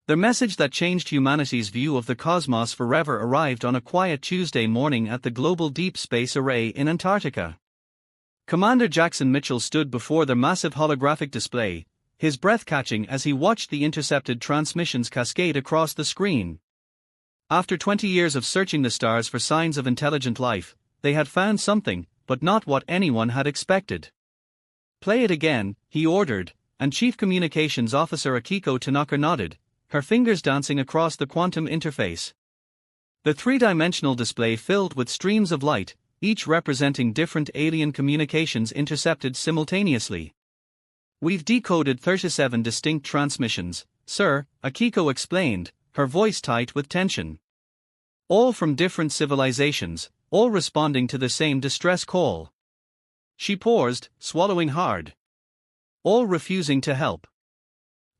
The message that changed humanity's view of the cosmos forever arrived on a quiet Tuesday morning at the Global Deep Space Array in Antarctica. Commander Jackson Mitchell stood before the massive holographic display, his breath catching as he watched the intercepted transmissions cascade across the screen. After 20 years of searching the stars for signs of intelligent life, they had found something, but not what anyone had expected. "Play it again," he ordered, and Chief Communications Officer Akiko Tanaka nodded, her fingers dancing across the quantum interface. The three-dimensional display filled with streams of light, each representing different alien communications intercepted simultaneously. "We've decoded 37 distinct transmissions, sir," Akiko explained, her voice tight with tension. "All from different civilizations, all responding to the same distress call." She paused, swallowing hard. "All refusing to help."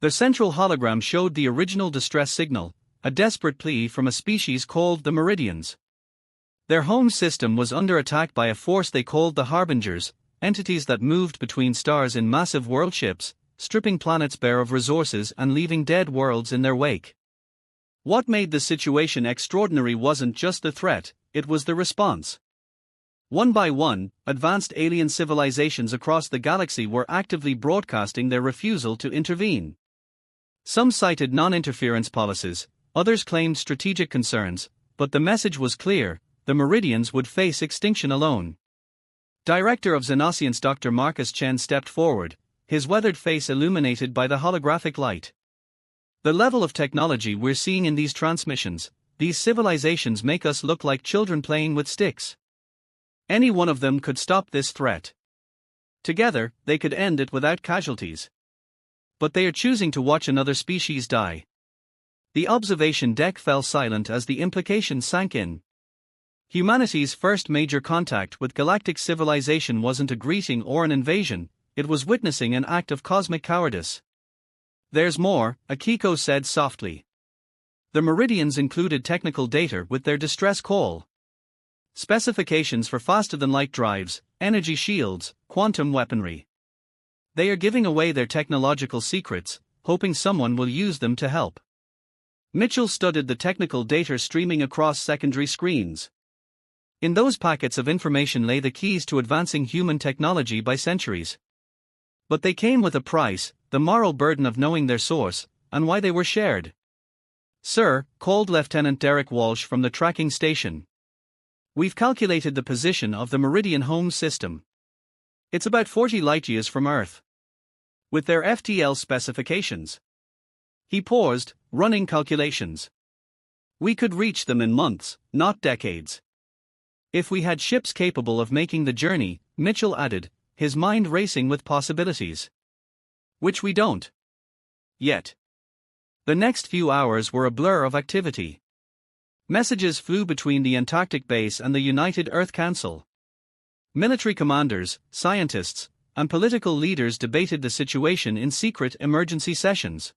The central hologram showed the original distress signal, a desperate plea from a species called the Meridians. Their home system was under attack by a force they called the Harbingers, entities that moved between stars in massive world ships, stripping planets bare of resources and leaving dead worlds in their wake. What made the situation extraordinary wasn't just the threat, it was the response. One by one, advanced alien civilizations across the galaxy were actively broadcasting their refusal to intervene. Some cited non-interference policies, others claimed strategic concerns, but the message was clear: the Meridians would face extinction alone. Director of Xenocience Dr. Marcus Chen stepped forward, his weathered face illuminated by the holographic light. "The level of technology we're seeing in these transmissions, these civilizations make us look like children playing with sticks. Any one of them could stop this threat. Together, they could end it without casualties. But they are choosing to watch another species die." The observation deck fell silent as the implications sank in. Humanity's first major contact with galactic civilization wasn't a greeting or an invasion, it was witnessing an act of cosmic cowardice. "There's more," Akiko said softly. The Meridians included technical data with their distress call. Specifications for faster-than-light drives, energy shields, quantum weaponry. They are giving away their technological secrets, hoping someone will use them to help. Mitchell studied the technical data streaming across secondary screens. In those packets of information lay the keys to advancing human technology by centuries. But they came with a price, the moral burden of knowing their source, and why they were shared. "Sir," called Lieutenant Derek Walsh from the tracking station. "We've calculated the position of the Meridian home system. It's about 40 light-years from Earth. With their FTL specifications." He paused, running calculations. "We could reach them in months, not decades. If we had ships capable of making the journey," Mitchell added, his mind racing with possibilities. "Which we don't. Yet." The next few hours were a blur of activity. Messages flew between the Antarctic base and the United Earth Council. Military commanders, scientists, and political leaders debated the situation in secret emergency sessions.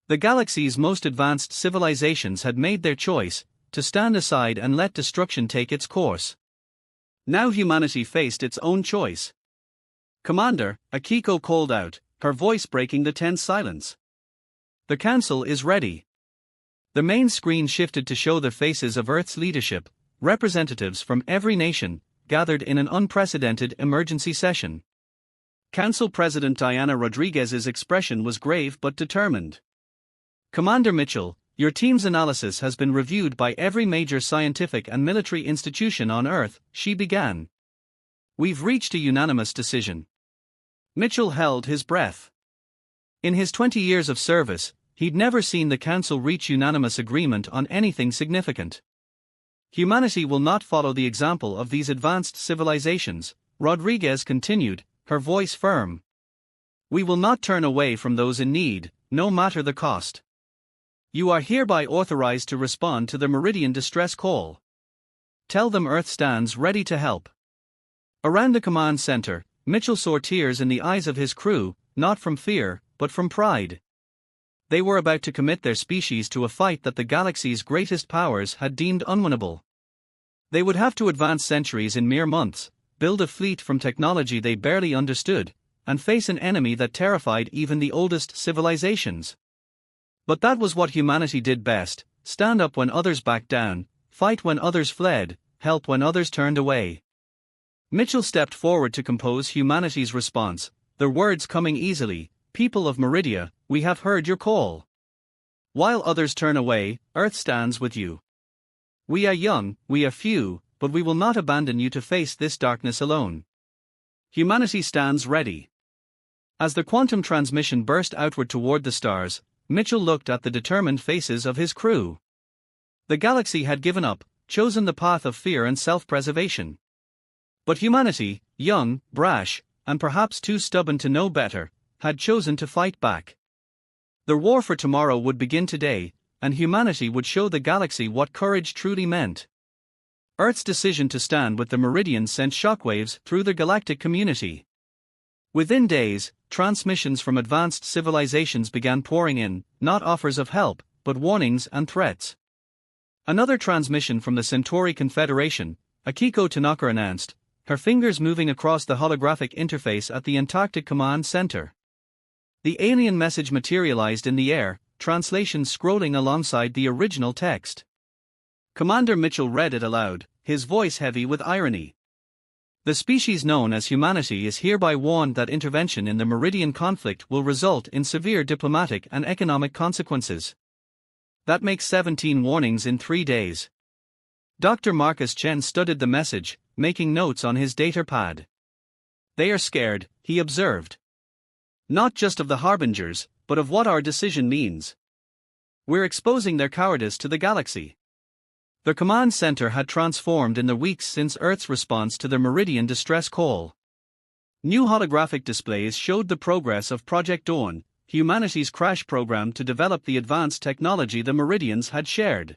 The galaxy's most advanced civilizations had made their choice, to stand aside and let destruction take its course. Now humanity faced its own choice. "Commander," Akiko called out, her voice breaking the tense silence. "The Council is ready." The main screen shifted to show the faces of Earth's leadership, representatives from every nation, gathered in an unprecedented emergency session. Council President Diana Rodriguez's expression was grave but determined. "Commander Mitchell, your team's analysis has been reviewed by every major scientific and military institution on Earth," she began. "We've reached a unanimous decision." Mitchell held his breath. In his 20 years of service, he'd never seen the Council reach unanimous agreement on anything significant. "Humanity will not follow the example of these advanced civilizations," Rodriguez continued, her voice firm. "We will not turn away from those in need, no matter the cost. You are hereby authorized to respond to the Meridian distress call. Tell them Earth stands ready to help." Around the command center, Mitchell saw tears in the eyes of his crew, not from fear, but from pride. They were about to commit their species to a fight that the galaxy's greatest powers had deemed unwinnable. They would have to advance centuries in mere months, build a fleet from technology they barely understood, and face an enemy that terrified even the oldest civilizations. But that was what humanity did best: stand up when others backed down, fight when others fled, help when others turned away. Mitchell stepped forward to compose humanity's response, their words coming easily: "People of Meridia, we have heard your call. While others turn away, Earth stands with you. We are young, we are few, but we will not abandon you to face this darkness alone. Humanity stands ready." As the quantum transmission burst outward toward the stars, Mitchell looked at the determined faces of his crew. The galaxy had given up, chosen the path of fear and self-preservation. But humanity, young, brash, and perhaps too stubborn to know better, had chosen to fight back. The war for tomorrow would begin today, and humanity would show the galaxy what courage truly meant. Earth's decision to stand with the Meridians sent shockwaves through the galactic community. Within days, transmissions from advanced civilizations began pouring in, not offers of help, but warnings and threats. Another transmission from the Centauri Confederation, Akiko Tanaka announced, her fingers moving across the holographic interface at the Antarctic Command Center. The alien message materialized in the air, translations scrolling alongside the original text. Commander Mitchell read it aloud, his voice heavy with irony. "The species known as humanity is hereby warned that intervention in the Meridian conflict will result in severe diplomatic and economic consequences." That makes 17 warnings in 3 days. Dr. Marcus Chen studied the message, making notes on his data pad. "They are scared," he observed. "Not just of the harbingers, but of what our decision means. We're exposing their cowardice to the galaxy." The command center had transformed in the weeks since Earth's response to the Meridian distress call. New holographic displays showed the progress of Project Dawn, humanity's crash program to develop the advanced technology the Meridians had shared.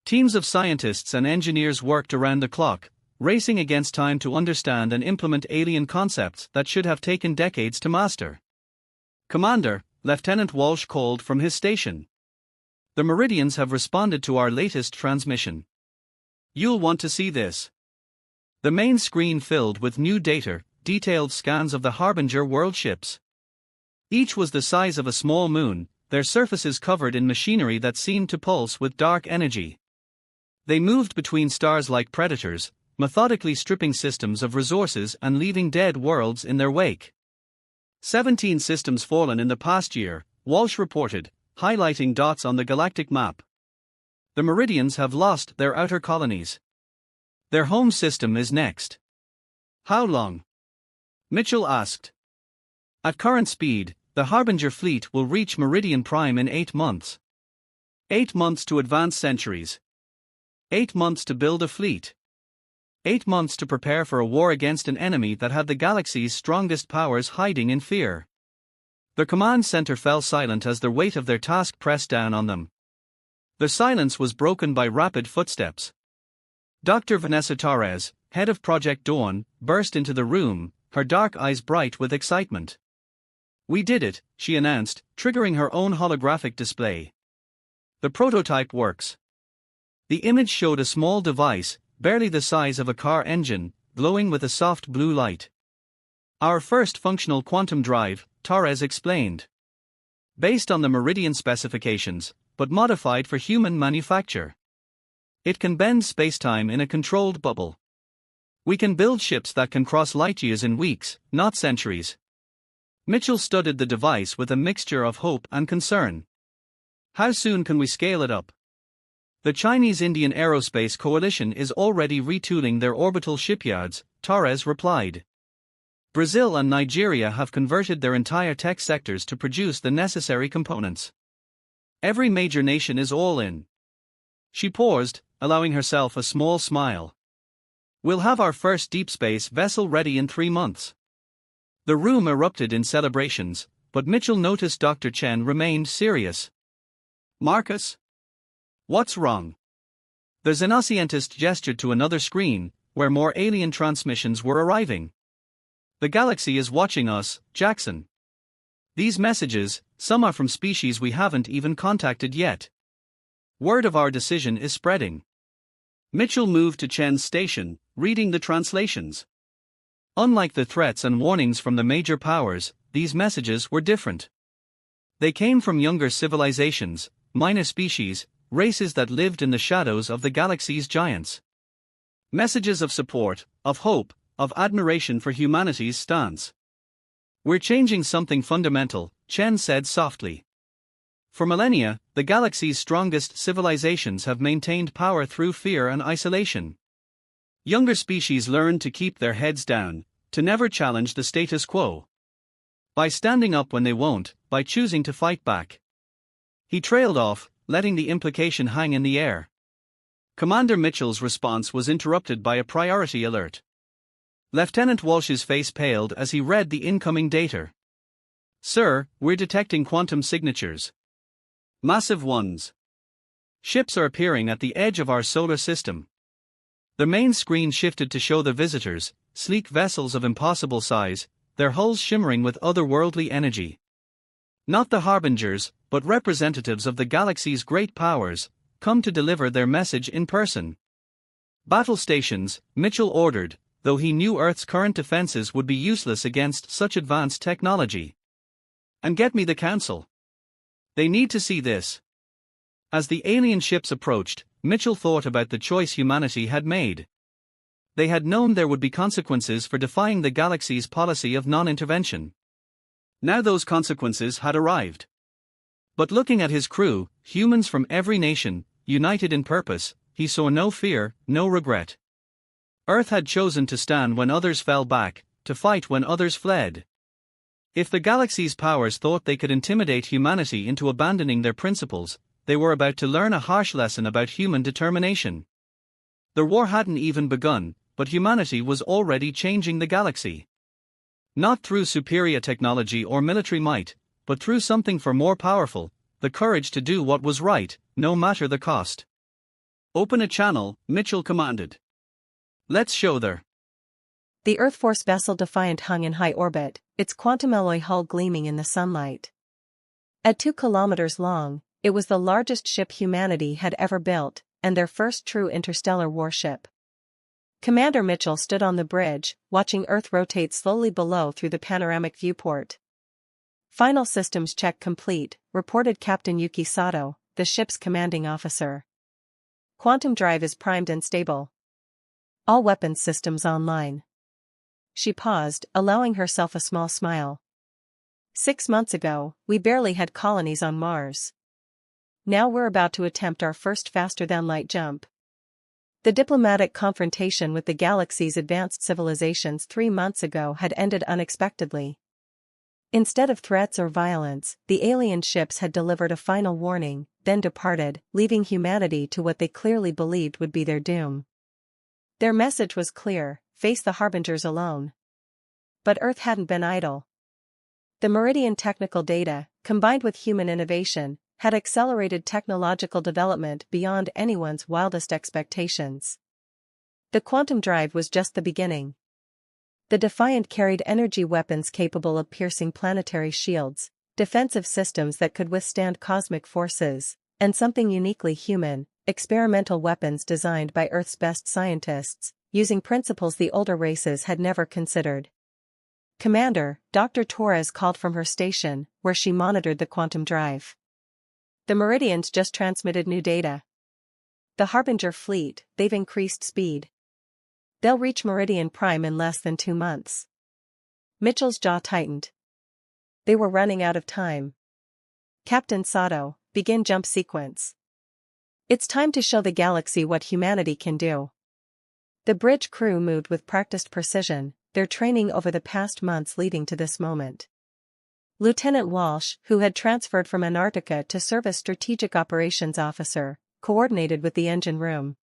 Teams of scientists and engineers worked around the clock, racing against time to understand and implement alien concepts that should have taken decades to master. "Commander," Lieutenant Walsh called from his station. "The Meridians have responded to our latest transmission. You'll want to see this." The main screen filled with new data, detailed scans of the Harbinger world ships. Each was the size of a small moon, their surfaces covered in machinery that seemed to pulse with dark energy. They moved between stars like predators, methodically stripping systems of resources and leaving dead worlds in their wake. 17 systems fallen in the past year, Walsh reported, highlighting dots on the galactic map. The Meridians have lost their outer colonies. Their home system is next. "How long?" Mitchell asked. "At current speed, the Harbinger fleet will reach Meridian Prime in 8 months. 8 months to advance centuries. 8 months to build a fleet. 8 months to prepare for a war against an enemy that had the galaxy's strongest powers hiding in fear." The command center fell silent as the weight of their task pressed down on them. The silence was broken by rapid footsteps. Dr. Vanessa Torres, head of Project Dawn, burst into the room, her dark eyes bright with excitement. "We did it," she announced, triggering her own holographic display. "The prototype works." The image showed a small device, barely the size of a car engine, glowing with a soft blue light. "Our first functional quantum drive," Torres explained. "Based on the Meridian specifications, but modified for human manufacture. It can bend spacetime in a controlled bubble. We can build ships that can cross light years in weeks, not centuries." Mitchell studied the device with a mixture of hope and concern. "How soon can we scale it up?" "The Chinese-Indian Aerospace Coalition is already retooling their orbital shipyards," Torres replied. "Brazil and Nigeria have converted their entire tech sectors to produce the necessary components. Every major nation is all in." She paused, allowing herself a small smile. "We'll have our first deep space vessel ready in 3 months." The room erupted in celebrations, but Mitchell noticed Dr. Chen remained serious. "Marcus? What's wrong?" The Xenocientist gestured to another screen, where more alien transmissions were arriving. "The galaxy is watching us, Jackson. These messages, some are from species we haven't even contacted yet. Word of our decision is spreading." Mitchell moved to Chen's station, reading the translations. Unlike the threats and warnings from the major powers, these messages were different. They came from younger civilizations, minor species, races that lived in the shadows of the galaxy's giants. Messages of support, of hope, of admiration for humanity's stance. "We're changing something fundamental," Chen said softly. "For millennia, the galaxy's strongest civilizations have maintained power through fear and isolation. Younger species learned to keep their heads down, to never challenge the status quo. By standing up when they won't, by choosing to fight back." He trailed off, letting the implication hang in the air. Commander Mitchell's response was interrupted by a priority alert. Lieutenant Walsh's face paled as he read the incoming data. "Sir, we're detecting quantum signatures. Massive ones. Ships are appearing at the edge of our solar system." The main screen shifted to show the visitors, sleek vessels of impossible size, their hulls shimmering with otherworldly energy. Not the harbingers, but representatives of the galaxy's great powers, come to deliver their message in person. "Battle stations," Mitchell ordered, though he knew Earth's current defenses would be useless against such advanced technology. "And get me the Council. They need to see this." As the alien ships approached, Mitchell thought about the choice humanity had made. They had known there would be consequences for defying the galaxy's policy of non-intervention. Now those consequences had arrived. But looking at his crew, humans from every nation, united in purpose, he saw no fear, no regret. Earth had chosen to stand when others fell back, to fight when others fled. If the galaxy's powers thought they could intimidate humanity into abandoning their principles, they were about to learn a harsh lesson about human determination. The war hadn't even begun, but humanity was already changing the galaxy. Not through superior technology or military might, but through something far more powerful, the courage to do what was right, no matter the cost. "Open a channel," Mitchell commanded. "Let's show there." The Earth Force vessel Defiant hung in high orbit, its quantum alloy hull gleaming in the sunlight. At 2 kilometers long, it was the largest ship humanity had ever built, and their first true interstellar warship. Commander Mitchell stood on the bridge, watching Earth rotate slowly below through the panoramic viewport. "Final systems check complete," reported Captain Yuki Sato, the ship's commanding officer. "Quantum drive is primed and stable. All weapons systems online." She paused, allowing herself a small smile. 6 months ago, we barely had colonies on Mars. Now we're about to attempt our first faster-than-light jump. The diplomatic confrontation with the galaxy's advanced civilizations 3 months ago had ended unexpectedly. Instead of threats or violence, the alien ships had delivered a final warning, then departed, leaving humanity to what they clearly believed would be their doom. Their message was clear: face the harbingers alone. But Earth hadn't been idle. The Meridian technical data, combined with human innovation, had accelerated technological development beyond anyone's wildest expectations. The quantum drive was just the beginning. The Defiant carried energy weapons capable of piercing planetary shields, defensive systems that could withstand cosmic forces, and something uniquely human: experimental weapons designed by Earth's best scientists, using principles the older races had never considered. "Commander," Dr. Torres called from her station, where she monitored the quantum drive. "The Meridians just transmitted new data. The Harbinger fleet, they've increased speed. They'll reach Meridian Prime in less than 2 months." Mitchell's jaw tightened. They were running out of time. "Captain Sato, begin jump sequence. It's time to show the galaxy what humanity can do." The bridge crew moved with practiced precision, their training over the past months leading to this moment. Lieutenant Walsh, who had transferred from Antarctica to serve as strategic operations officer, coordinated with the engine room.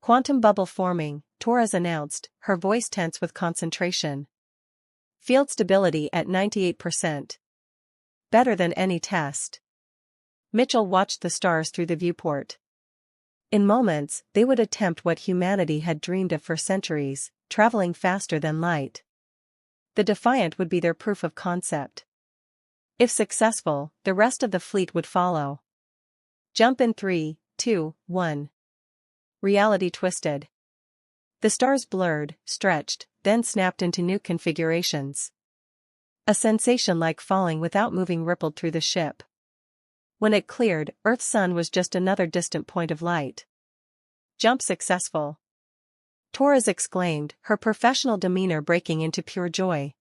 "Quantum bubble forming," Torres announced, her voice tense with concentration. "Field stability at 98%. Better than any test." Mitchell watched the stars through the viewport. In moments, they would attempt what humanity had dreamed of for centuries, traveling faster than light. The Defiant would be their proof of concept. If successful, the rest of the fleet would follow. Jump in 3, 2, 1. Reality twisted. The stars blurred, stretched, then snapped into new configurations. A sensation like falling without moving rippled through the ship. When it cleared, Earth's sun was just another distant point of light. Jump successful. Torres exclaimed, her professional demeanor breaking into pure joy.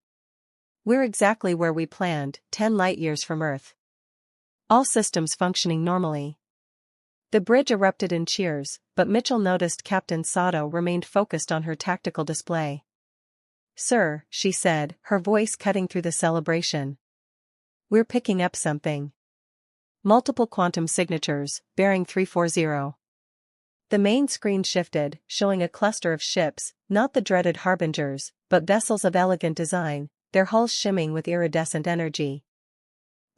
We're exactly where we planned, 10 light-years from Earth. All systems functioning normally. The bridge erupted in cheers, but Mitchell noticed Captain Sato remained focused on her tactical display. Sir, she said, her voice cutting through the celebration. We're picking up something. Multiple quantum signatures, bearing 340. The main screen shifted, showing a cluster of ships, not the dreaded harbingers, but vessels of elegant design, their hulls shimming with iridescent energy.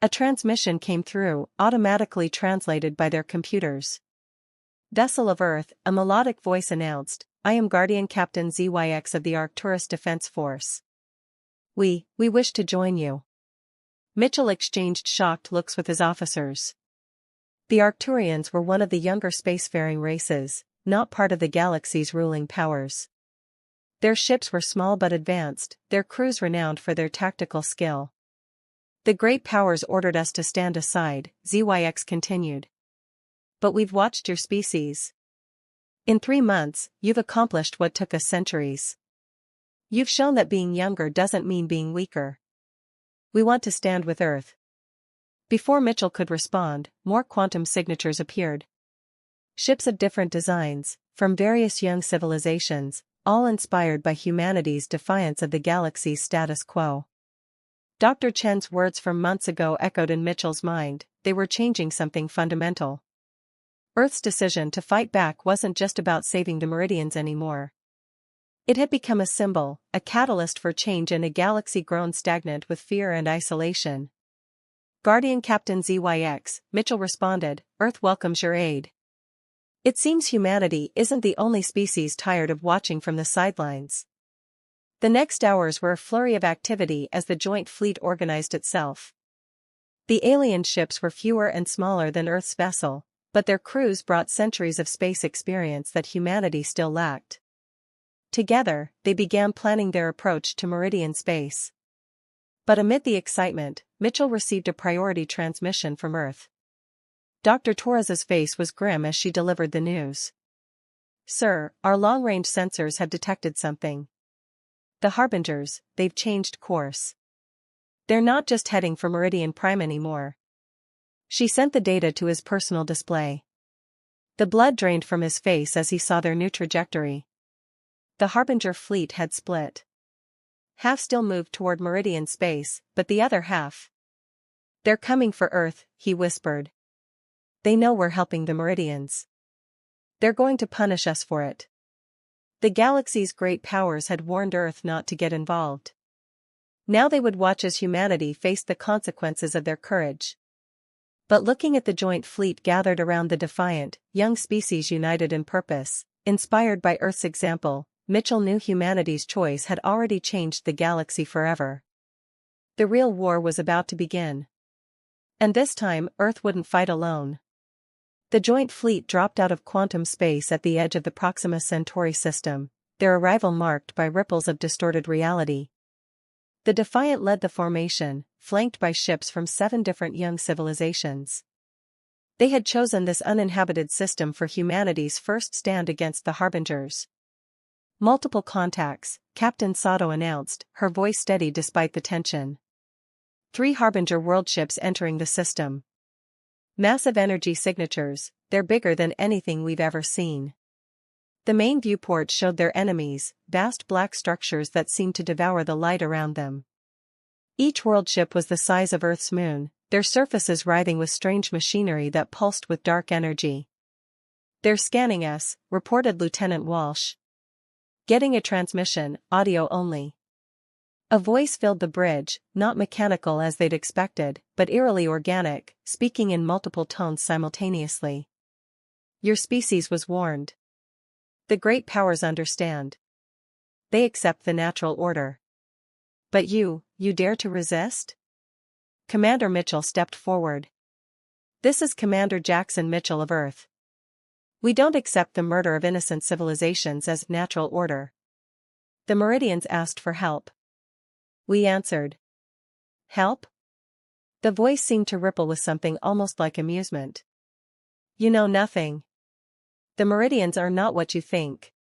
A transmission came through, automatically translated by their computers. Vessel of Earth, a melodic voice announced, I am Guardian Captain ZYX of the Arcturus Defense Force. We wish to join you. Mitchell exchanged shocked looks with his officers. The Arcturians were one of the younger spacefaring races, not part of the galaxy's ruling powers. Their ships were small but advanced, their crews renowned for their tactical skill. The great powers ordered us to stand aside, ZYX continued. But we've watched your species. In 3 months, you've accomplished what took us centuries. You've shown that being younger doesn't mean being weaker. We want to stand with Earth. Before Mitchell could respond, more quantum signatures appeared. Ships of different designs, from various young civilizations, all inspired by humanity's defiance of the galaxy's status quo. Dr. Chen's words from months ago echoed in Mitchell's mind, they were changing something fundamental. Earth's decision to fight back wasn't just about saving the Meridians anymore. It had become a symbol, a catalyst for change in a galaxy grown stagnant with fear and isolation. Guardian Captain ZYX, Mitchell responded, Earth welcomes your aid. It seems humanity isn't the only species tired of watching from the sidelines. The next hours were a flurry of activity as the joint fleet organized itself. The alien ships were fewer and smaller than Earth's vessel, but their crews brought centuries of space experience that humanity still lacked. Together, they began planning their approach to Meridian space. But amid the excitement, Mitchell received a priority transmission from Earth. Dr. Torres's face was grim as she delivered the news. Sir, our long-range sensors have detected something. The harbingers, they've changed course. They're not just heading for Meridian Prime anymore. She sent the data to his personal display. The blood drained from his face as he saw their new trajectory. The Harbinger fleet had split. Half still moved toward Meridian space, but the other half. They're coming for Earth, he whispered. They know we're helping the Meridians. They're going to punish us for it. The galaxy's great powers had warned Earth not to get involved. Now they would watch as humanity faced the consequences of their courage. But looking at the joint fleet gathered around the defiant, young species united in purpose, inspired by Earth's example, Mitchell knew humanity's choice had already changed the galaxy forever. The real war was about to begin. And this time, Earth wouldn't fight alone. The joint fleet dropped out of quantum space at the edge of the Proxima Centauri system, their arrival marked by ripples of distorted reality. The Defiant led the formation, flanked by ships from 7 different young civilizations. They had chosen this uninhabited system for humanity's first stand against the Harbingers. Multiple contacts, Captain Sato announced, her voice steady despite the tension. 3 Harbinger world ships entering the system. Massive energy signatures, they're bigger than anything we've ever seen. The main viewport showed their enemies, vast black structures that seemed to devour the light around them. Each world ship was the size of Earth's moon, their surfaces writhing with strange machinery that pulsed with dark energy. They're scanning us, reported Lieutenant Walsh. Getting a transmission, audio only. A voice filled the bridge, not mechanical as they'd expected, but eerily organic, speaking in multiple tones simultaneously. Your species was warned. The great powers understand. They accept the natural order. But you dare to resist? Commander Mitchell stepped forward. This is Commander Jackson Mitchell of Earth. We don't accept the murder of innocent civilizations as natural order. The Meridians asked for help. We answered. Help? The voice seemed to ripple with something almost like amusement. You know nothing. The Meridians are not what you think.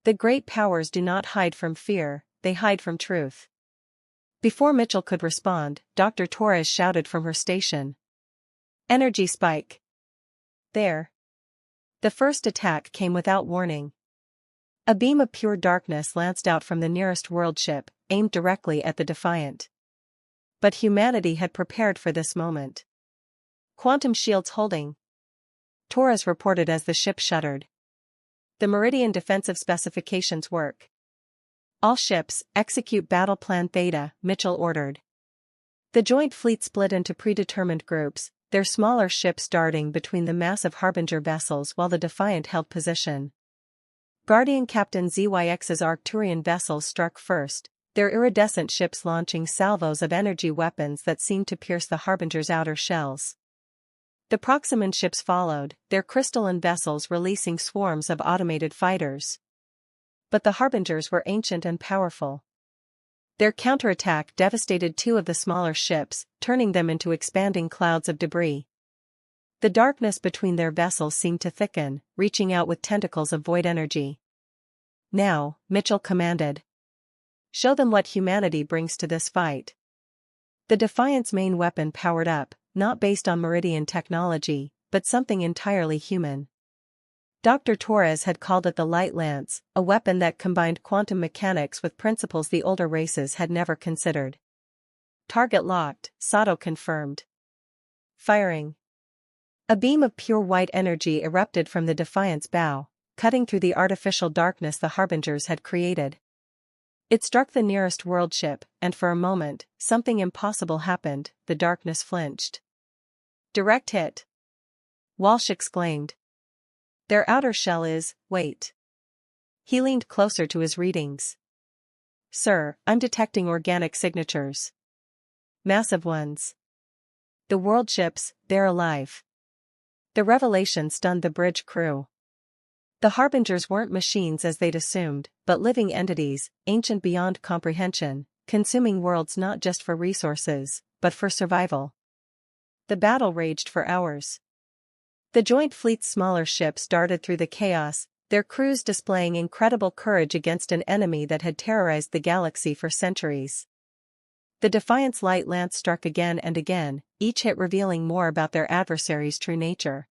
The great powers do not hide from fear, they hide from truth. Before Mitchell could respond, Dr. Torres shouted from her station. Energy spike. There. The first attack came without warning. A beam of pure darkness lanced out from the nearest world ship, aimed directly at the Defiant. But humanity had prepared for this moment. Quantum shields holding. Torres reported as the ship shuddered. The Meridian defensive specifications work. All ships, execute Battle Plan Theta, Mitchell ordered. The joint fleet split into predetermined groups, their smaller ships darting between the massive Harbinger vessels while the Defiant held position. Guardian Captain ZYX's Arcturian vessels struck first, their iridescent ships launching salvos of energy weapons that seemed to pierce the Harbinger's outer shells. The Proximan ships followed, their crystalline vessels releasing swarms of automated fighters. But the Harbingers were ancient and powerful. Their counterattack devastated two of the smaller ships, turning them into expanding clouds of debris. The darkness between their vessels seemed to thicken, reaching out with tentacles of void energy. Now, Mitchell commanded. Show them what humanity brings to this fight. The Defiant's main weapon powered up, not based on Meridian technology, but something entirely human. Dr. Torres had called it the Light Lance, a weapon that combined quantum mechanics with principles the older races had never considered. Target locked, Sato confirmed. Firing. A beam of pure white energy erupted from the Defiant's bow, cutting through the artificial darkness the Harbingers had created. It struck the nearest world ship, and for a moment, something impossible happened, the darkness flinched. Direct hit. Walsh exclaimed. Their outer shell is, wait. He leaned closer to his readings. Sir, I'm detecting organic signatures. Massive ones. The world ships, they're alive. The revelation stunned the bridge crew. The Harbingers weren't machines as they'd assumed, but living entities, ancient beyond comprehension, consuming worlds not just for resources, but for survival. The battle raged for hours. The joint fleet's smaller ships darted through the chaos, their crews displaying incredible courage against an enemy that had terrorized the galaxy for centuries. The Defiant's light lance struck again and again, each hit revealing more about their adversary's true nature.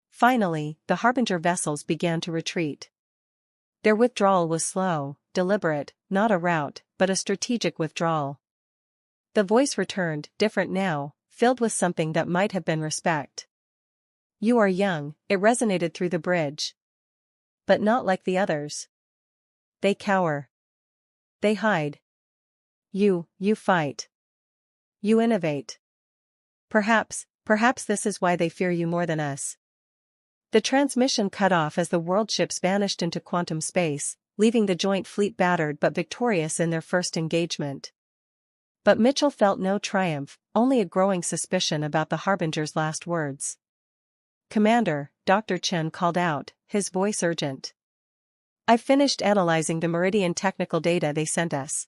Finally, the Harbinger vessels began to retreat. Their withdrawal was slow, deliberate, not a rout, but a strategic withdrawal. The voice returned, different now, filled with something that might have been respect. You are young, it resonated through the bridge. But not like the others. They cower. They hide. You fight. You innovate. Perhaps this is why they fear you more than us. The transmission cut off as the world ships vanished into quantum space, leaving the joint fleet battered but victorious in their first engagement. But Mitchell felt no triumph, only a growing suspicion about the Harbinger's last words. Commander, Dr. Chen called out, his voice urgent. I've finished analyzing the Meridian technical data they sent us.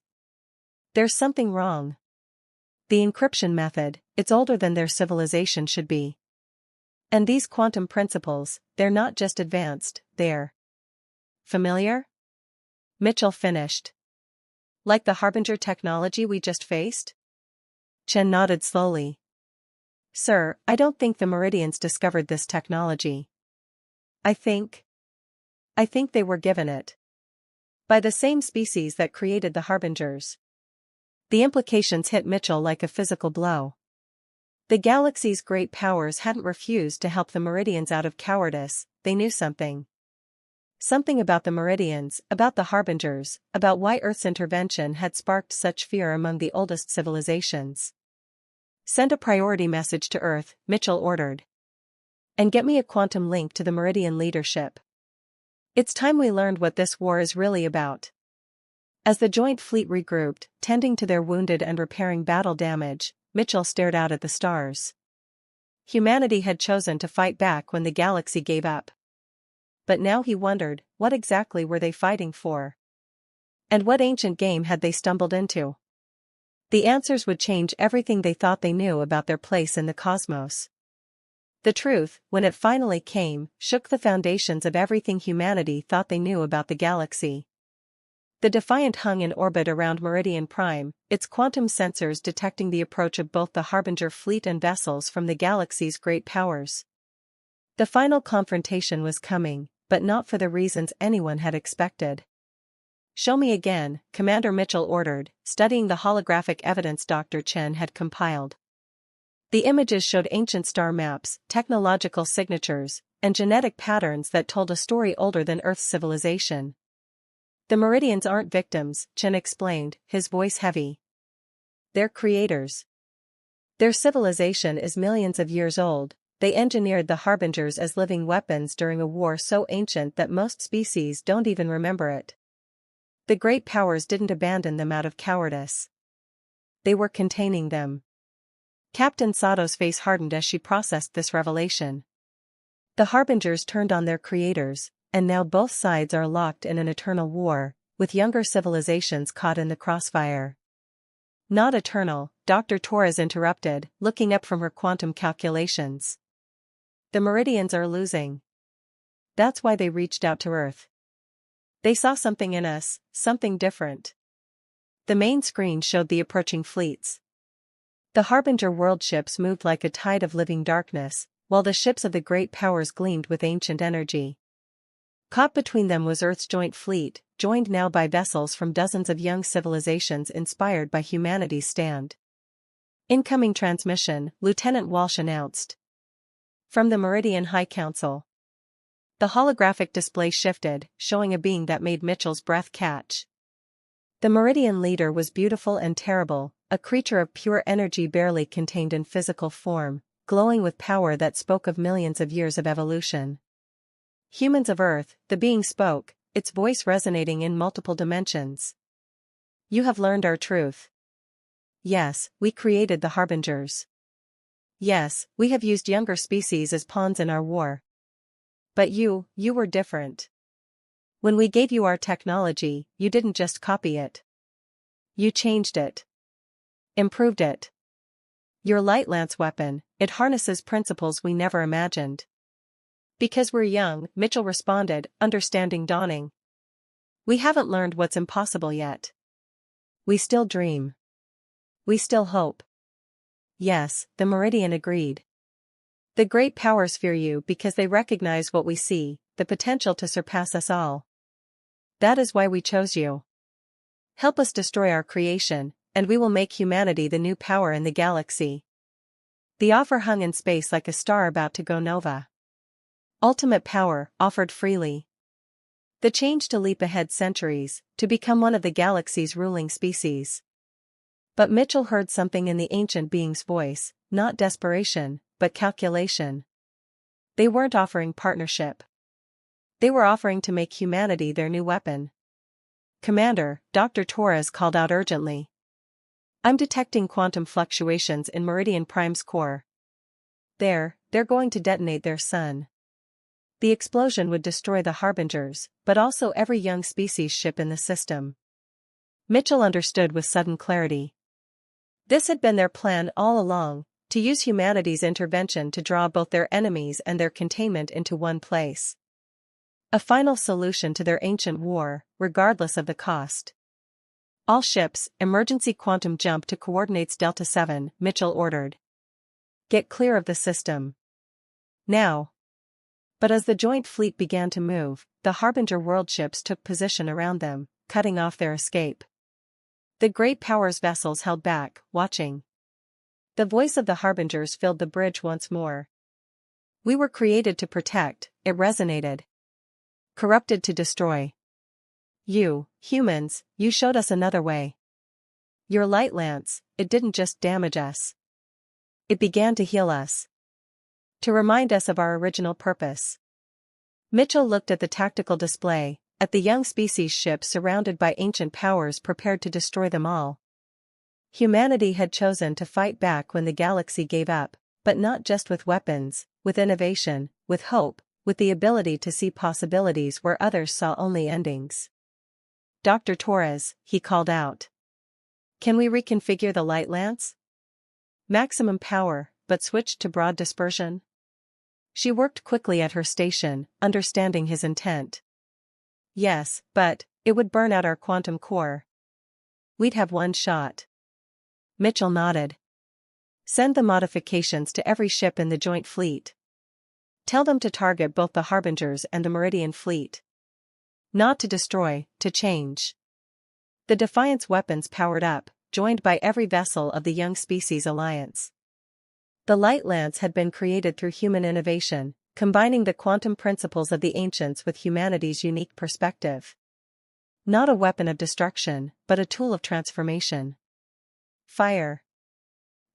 There's something wrong. The encryption method, it's older than their civilization should be. And these quantum principles, they're not just advanced, they're familiar? Mitchell finished. Like the Harbinger technology we just faced? Chen nodded slowly. Sir, I don't think the Meridians discovered this technology. I think they were given it. By the same species that created the Harbingers. The implications hit Mitchell like a physical blow. The galaxy's great powers hadn't refused to help the Meridians out of cowardice, they knew something. Something about the Meridians, about the Harbingers, about why Earth's intervention had sparked such fear among the oldest civilizations. Send a priority message to Earth, Mitchell ordered. And get me a quantum link to the Meridian leadership. It's time we learned what this war is really about. As the joint fleet regrouped, tending to their wounded and repairing battle damage, Mitchell stared out at the stars. Humanity had chosen to fight back when the galaxy gave up. But now he wondered, what exactly were they fighting for? And what ancient game had they stumbled into? The answers would change everything they thought they knew about their place in the cosmos. The truth, when it finally came, shook the foundations of everything humanity thought they knew about the galaxy. The Defiant hung in orbit around Meridian Prime, its quantum sensors detecting the approach of both the Harbinger fleet and vessels from the galaxy's great powers. The final confrontation was coming, but not for the reasons anyone had expected. "Show me again," Commander Mitchell ordered, studying the holographic evidence Dr. Chen had compiled. The images showed ancient star maps, technological signatures, and genetic patterns that told a story older than Earth's civilization. "The Meridians aren't victims," Chen explained, his voice heavy. "They're creators. Their civilization is millions of years old. They engineered the Harbingers as living weapons during a war so ancient that most species don't even remember it. The great powers didn't abandon them out of cowardice. They were containing them." Captain Sato's face hardened as she processed this revelation. The Harbingers turned on their creators, and now both sides are locked in an eternal war, with younger civilizations caught in the crossfire. "Not eternal," Dr. Torres interrupted, looking up from her quantum calculations. "The Meridians are losing. That's why they reached out to Earth. They saw something in us, something different." The main screen showed the approaching fleets. The Harbinger world ships moved like a tide of living darkness, while the ships of the great powers gleamed with ancient energy. Caught between them was Earth's joint fleet, joined now by vessels from dozens of young civilizations inspired by humanity's stand. "Incoming transmission," Lieutenant Walsh announced. "From the Meridian High Council." The holographic display shifted, showing a being that made Mitchell's breath catch. The Meridian leader was beautiful and terrible, a creature of pure energy barely contained in physical form, glowing with power that spoke of millions of years of evolution. "Humans of Earth," the being spoke, its voice resonating in multiple dimensions. "You have learned our truth. Yes, we created the Harbingers. Yes, we have used younger species as pawns in our war. But you were different. When we gave you our technology, you didn't just copy it. You changed it. Improved it. Your light lance weapon, it harnesses principles we never imagined." "Because we're young," Mitchell responded, understanding dawning. "We haven't learned what's impossible yet. We still dream. We still hope." "Yes," the Meridian agreed. "The great powers fear you because they recognize what we see, the potential to surpass us all. That is why we chose you. Help us destroy our creation, and we will make humanity the new power in the galaxy." The offer hung in space like a star about to go nova. Ultimate power, offered freely. The change to leap ahead centuries, to become one of the galaxy's ruling species. But Mitchell heard something in the ancient being's voice, not desperation, but calculation. They weren't offering partnership. They were offering to make humanity their new weapon. "Commander," Dr. Torres called out urgently. "I'm detecting quantum fluctuations in Meridian Prime's core. They're going to detonate their sun. The explosion would destroy the Harbingers, but also every young species ship in the system." Mitchell understood with sudden clarity. This had been their plan all along, to use humanity's intervention to draw both their enemies and their containment into one place. A final solution to their ancient war, regardless of the cost. "All ships, emergency quantum jump to coordinates Delta 7, Mitchell ordered. "Get clear of the system. Now." But as the joint fleet began to move, the Harbinger world ships took position around them, cutting off their escape. The great powers' vessels held back, watching. The voice of the Harbingers filled the bridge once more. "We were created to protect," it resonated. "Corrupted to destroy. You, humans, you showed us another way. Your light lance, it didn't just damage us. It began to heal us. To remind us of our original purpose." Mitchell looked at the tactical display, at the young species ships surrounded by ancient powers prepared to destroy them all. Humanity had chosen to fight back when the galaxy gave up, but not just with weapons, with innovation, with hope, with the ability to see possibilities where others saw only endings. "Dr. Torres," he called out. Can we reconfigure the light lance? Maximum power, but switched to broad dispersion? She worked quickly at her station, understanding his intent. Yes, but it would burn out our quantum core. We'd have one shot. Mitchell nodded. Send the modifications to every ship in the joint fleet. Tell them to target both the Harbingers and the Meridian fleet. Not to destroy, to change. The Defiance weapons powered up, joined by every vessel of the Young Species Alliance. The light lance had been created through human innovation, combining the quantum principles of the ancients with humanity's unique perspective. Not a weapon of destruction, but a tool of transformation. Fire.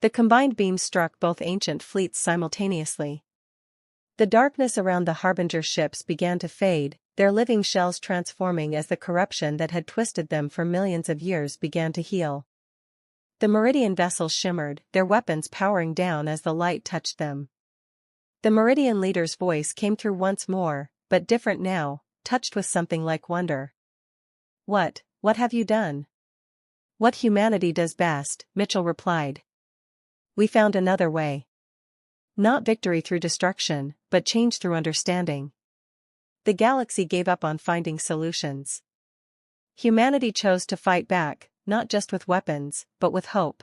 The combined beams struck both ancient fleets simultaneously. The darkness around the Harbinger ships began to fade, their living shells transforming as the corruption that had twisted them for millions of years began to heal. The Meridian vessels shimmered, their weapons powering down as the light touched them. The Meridian leader's voice came through once more, but different now, touched with something like wonder. What have you done? What humanity does best, Mitchell replied. We found another way. Not victory through destruction, but change through understanding. The galaxy gave up on finding solutions. Humanity chose to fight back, not just with weapons, but with hope.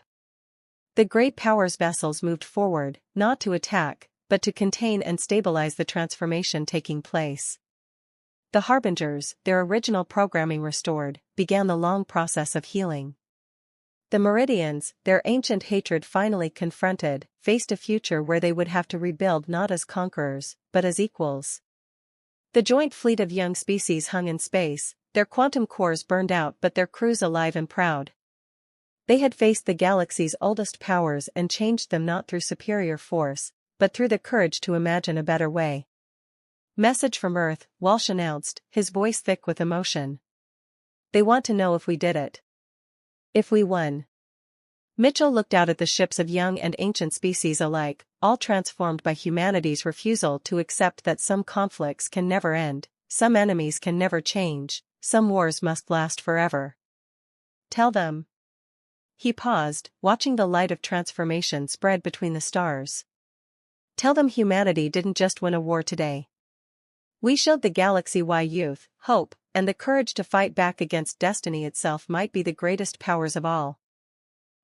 The great powers vessels moved forward, not to attack, but to contain and stabilize the transformation taking place. The Harbingers, their original programming restored, began the long process of healing. The Meridians, their ancient hatred finally confronted, faced a future where they would have to rebuild not as conquerors, but as equals. The joint fleet of young species hung in space, their quantum cores burned out but their crews alive and proud. They had faced the galaxy's oldest powers and changed them not through superior force, but through the courage to imagine a better way. Message from Earth, Walsh announced, his voice thick with emotion. They want to know if we did it. If we won. Mitchell looked out at the ships of young and ancient species alike, all transformed by humanity's refusal to accept that some conflicts can never end, some enemies can never change, some wars must last forever. Tell them. He paused, watching the light of transformation spread between the stars. Tell them humanity didn't just win a war today. We showed the galaxy why youth, hope, and the courage to fight back against destiny itself might be the greatest powers of all.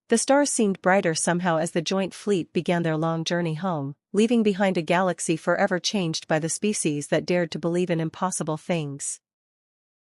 The stars seemed brighter somehow as the joint fleet began their long journey home, leaving behind a galaxy forever changed by the species that dared to believe in impossible things.